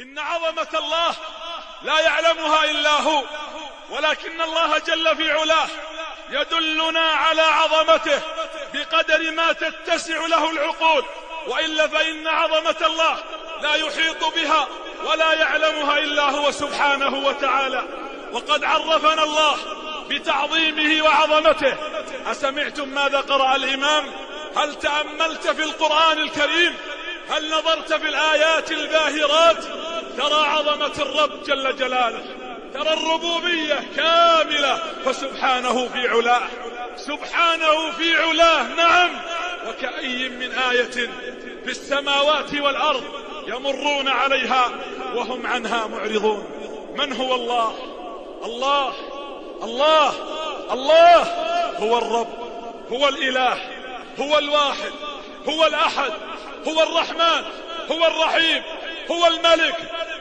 إن عظمة الله لا يعلمها إلا هو، ولكن الله جل في علاه يدلنا على عظمته بقدر ما تتسع له العقول، وإلا فإن عظمة الله لا يحيط بها ولا يعلمها إلا هو سبحانه وتعالى. وقد عرفنا الله بتعظيمه وعظمته. أسمعتم ماذا قرأ الإمام؟ هل تأملت في القرآن الكريم؟ هل نظرت في الآيات الباهرات؟ ترى عظمة الرب جل جلاله، ترى الربوبية كاملة، فسبحانه في علاه، سبحانه في علاه. نعم، وكأي من آية في السماوات والأرض يمرون عليها وهم عنها معرضون. من هو الله؟ الله الله الله هو الرب، هو الإله، هو الواحد، هو الأحد، هو الرحمن، هو الرحيم، هو الملك،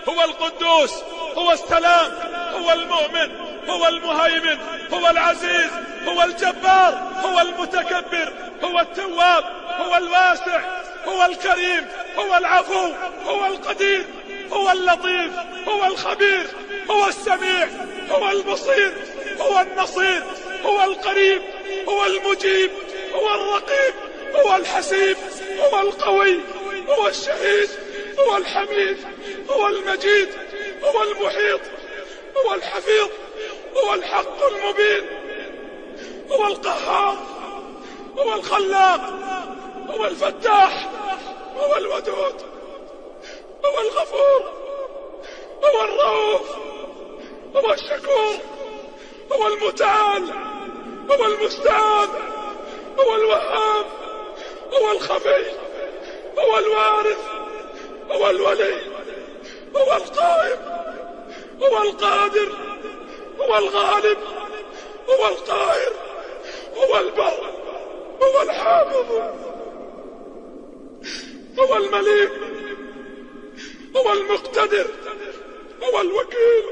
هو القدوس، هو السلام، هو المؤمن، هو المهيمن، هو العزيز، هو الجبار، هو المتكبر، هو التواب، هو الواسع، هو الكريم، هو العفو، هو القدير، هو اللطيف، هو الخبير، هو السميع، هو البصير، هو النصير، هو القريب، هو المجيب، هو الرقيب، هو الحسيب، هو القوي، هو الشهيد، هو الحميد، هو المجيد، هو المحيط، هو الحفيظ، هو الحق المبين، هو القهار، هو الخلاق، هو الفتاح، هو الودود، هو الغفور، هو الرؤوف، هو الشكور، هو المتعال، هو المستعان، هو الوهاب، هو الخفي، هو الوارث، هو الولي، هو القائم، هو القادر، هو الغالب، هو القاهر، هو البر، هو الحافظ، هو المليك، هو المقتدر، هو الوكيل،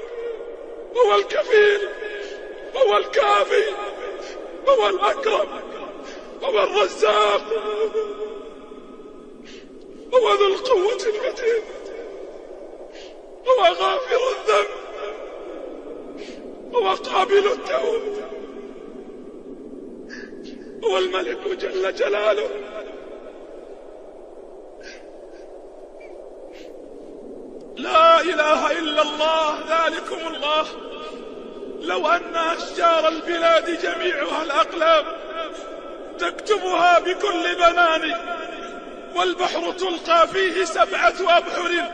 هو الكفيل، هو الكافي، هو الأكرم، هو الرزاق، هو ذو القوة المتين، هو غافر الذنب، هو قابل التوب، هو الملك جل جلاله. لا إله إلا الله، ذلكم الله. لو أن أشجار البلاد جميعها الأقلام تكتبها بكل بنان، والبحر تلقى فيه 7 أبحر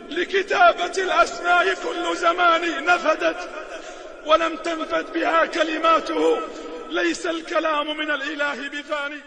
لكتابة الأسماء كل زمان، نفدت ولم تنفد بها كلماته، ليس الكلام من الإله بفاني.